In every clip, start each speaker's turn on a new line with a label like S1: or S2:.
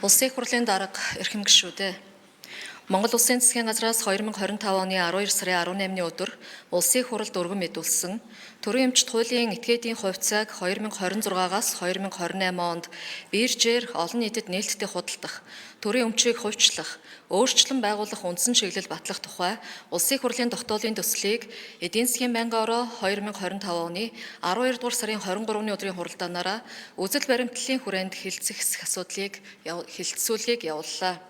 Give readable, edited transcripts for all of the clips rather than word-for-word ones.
S1: Улсын их хурлын дарга эрхэм гишүүдээ. Монгол Улсын засгийн газраас 2025 оны 12 сарын 18-ны өдөр Улсын их хурлд өргөн мэдүүлсэн төрийн эмчит хуулийн этгээдийн хувьцааг 2026-аас 2028 онд биержээр олон нийтэд нээлттэй худалдах, төрийн өмчийг хувьчлах, өөрчлөн байгуулах үндсэн чиглэл батлах тухай Улсын их хурлын тогтоолын төслийг эдийн засгийн байнгын ороо 2025 оны 12 дугаар сарын 23-ны өдрийн хуралдаанаараа үзэл баримтлалын хүрээнд хэлэлцэх хэлэлцүүлгийг явууллаа.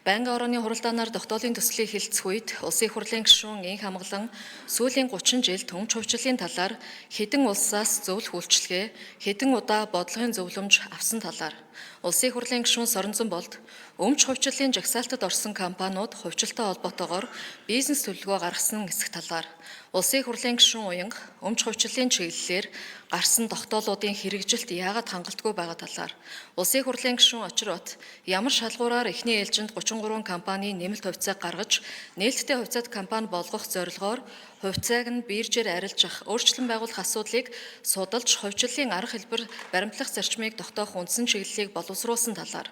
S1: Байнгын орооны хуралдаанаар тогтоолын төслийг хэлэлцэх үед Улсын их хурлын гишүүн Инх Амгалан сүүлийн 30 жилд өмч хувьчлалын талаар хэдэн улсаас зөвлөх үйлчилгээ, хэдэн удаа бодлогын зөвлөмж авсан талаар Улсын их хурлын гишүүн Сорнзон болд өмч хувьчлалын жагсаалтад орсон компаниуд хувьчлалтай холбоотойгоор бизнес төлөвлөгөө гаргасан эсэх талаар Улсын их хурлын гишүүн Уянга өмч хувьчлалын чиглэлээр гарсан тогтоолуудын хэрэгжилт яагаад хангалтгүй байгаа талаар Улсын их хурлын гишүүн Очирбат ямар шалгуураар эхний ээлжинд 33 компани нэмэлт хувьцааг гаргаж нээлттэй хувьцаат компани болгох зорилгоор хувьцааг нь биержээр арилжах, өөрчлөн байгуулах асуудлыг судалж хувьчлалын арга хэлбэр баримтлах зарчмыг тогтоох үндсэн чиглэлийг боловсруулсан талаар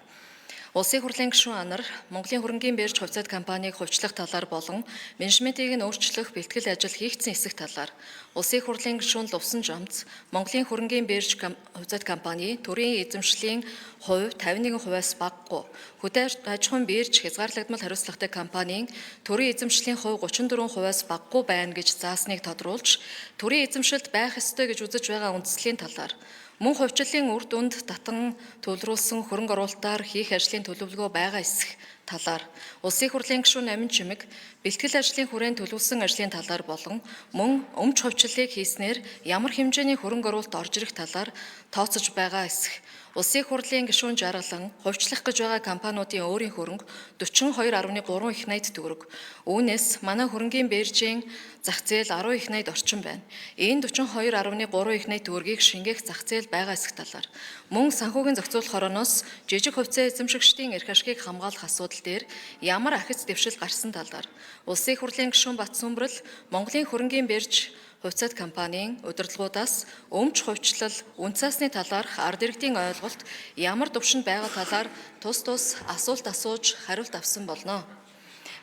S1: Улсын их хурлын гишүүн Анар Монголын хөрөнгийн бирж хувьцаат компанийг хувьчлах талаар болон менежментийг нь өөрчлөх бэлтгэл ажил хийгдсэн эсэх талаар Улсын их хурлын гишүүн Лувсан Жамц Монголын хөрөнгийн бирж хувьцаат компани төрийн эзэмшлийн хувь 51%-аас багагүй, хөдөө аж ахуйн бирж хязгаарлагдмал хариуцлагатай компанийн төрийн эзэмшлийн хувь 34%-аас багагүй байна гэж заасныг тодруулж төрийн эзэмшилд байх ёстой гэж үзэж байгаа үндслийн талаар мөн хувьчлалын үр дүнд татан төлрүүлсэн хөрөнгө оруулалтаар хийх ажлын төлөвлөгөө байгаа эсэх талаар Улсын их хурлын гишүүн Амин Чимэг бэлтгэл ажлын хүрээнд төлөвлөсөн ажлын талаар болон мөн өмч хувьчлалыг хийснээр ямар хэмжээний хөрөнгө оруулалт орж ирэх талаар тооцож байгаа эсэх Улсын их хурлын гишүүн Жаргалан хувьчлах гэж байгаа компаниудын өөрийн хөрөнгө 42.3 их найт төгрөг. Үүнээс манай хөрөнгийн биржийн зах зээл 10 их найт орчим байна. Энэ 42.3 их найт төгрөгийг шингээх зах зээл байгаа эсэх талаар мөн санхүүгийн зохицуулах орооноос жижиг хувьцаа эзэмшигчдийн эрх ашгийг хамгаалах асуудал дээр ямар ахиц дэвшил гарсан талаар Улсын их хурлын гишүүн Батсүмбэрл Монголын хөрөнгийн бирж хувьцаат компанийн удирдлагуудаас өмч хувьчлал, үн цасны талаарх ард иргэдийн ойлголт ямар төвшөнд байгаа талаар тус асуулт асууж хариулт авсан болно.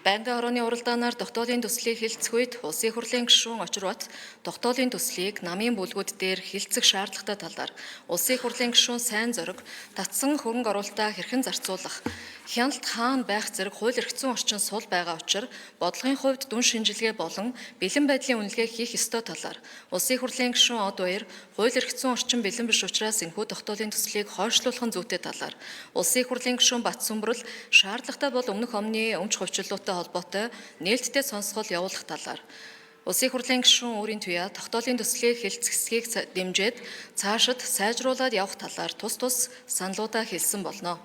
S1: Байнгын орооны уралдаанаар тогтоолын төслийг хэлэлцэх үед Улсын их хурлын гишүүн Очирбат тогтоолын төслийг намын бүлгүүд дээр хэлэлцэх шаардлагатай талаар Улсын их хурлын гишүүн Сайн зориг татсан хөрөнгө оруулалтаа хэрхэн зарцуулах, хяналт хаана байх зэрэг хууль эрх зүйн орчин сул байгаа учраас бодлогын хувьд дүн шинжилгээ болон бэлэн байдлын үнэлгээ хийх ёстой талаар Улсын их хурлын гишүүн Од Баяр хууль эрх зүйн орчин бэлэн биш учраас энэхүү тогтоолын төслийг хойшлуулах нь зүйтэй талаар Улсын их хурлын гишүүн Батсүмбэрл шаардлагатай бол өмнөх өмнө өмч хувьчлалуудтай холбоотой нээлттэй сонсгол явуулах талаар Улсын их хурлын гишүүн Өөрийн Туяа тогтоолын төслийг хэлэлцэхийг дэмжиж цаашид сайжруулад явах талаар тус саналуудаа хэлсэн болно.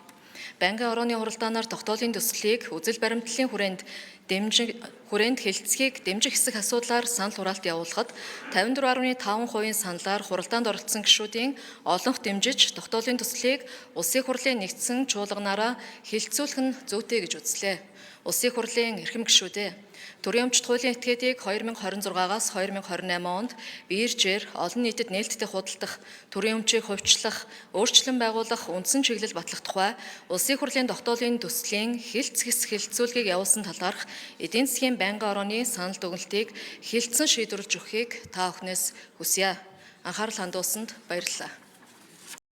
S1: Байнгын орооны хуралдаанаар тогтоолын төслийг үзэл баримтлалын хүрээнд хэлэлцэхийг дэмжих хэсэг асуудлаар санал хураалт явуулахад 54.5% саналаар хуралдаанд оролцсон гишүүдийн олонх дэмжиж тогтоолын төслийг Улсын их хурлын нэгдсэн чуулганаараа хэлэлцүүлэх нь зүйтэй гэж үзлээ. Улсын их хурлын эрхэм гишүүдээ төрийн өмчит хуулийн этгээдийг 2026-аас 2028 онд биержээр олон нийтэд нээлттэй худалдах, төрийн өмчийг хувьчлах, өөрчлөн байгуулах үндсэн чиглэл батлах тухай Улсын их хурлын тогтоолын төслийн хэлэлцүүлгийг явуулсан талаарх эдийн засгийн байнгын орооны санал дүгнэлтийг хэлэлцэн шийдвэрлэж өгөхийг та бүхнээс хүсье. Анхаарал хандуулсанд баярлалаа.